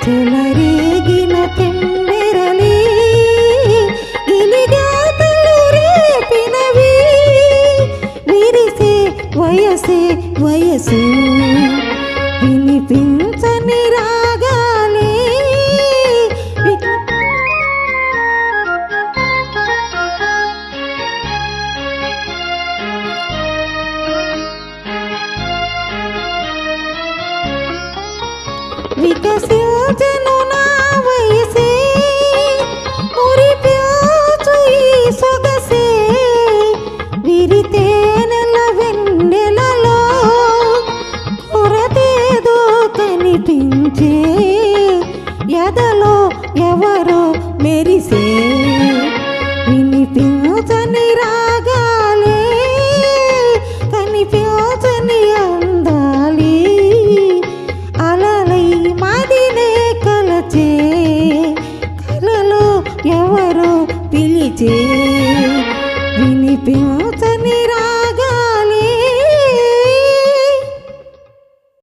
చెలరేగిన తెంబెరలి గిలిగాతలు రేపినవి విరిసే వయసే వయసు వినిపించని రాగాలే వికసించను నా వయసే మురిప్యాచు ఈ సొగసే విరితేనెల వెన్నెలలో కొరతేదో కనిపించే ఎదలో ఎవరో మెరిసే వినిపించని రాగాలే కనిపించని అందాలి అలలై మదినే కలచే కలలో ఎవరో పిలిచే వినిపించ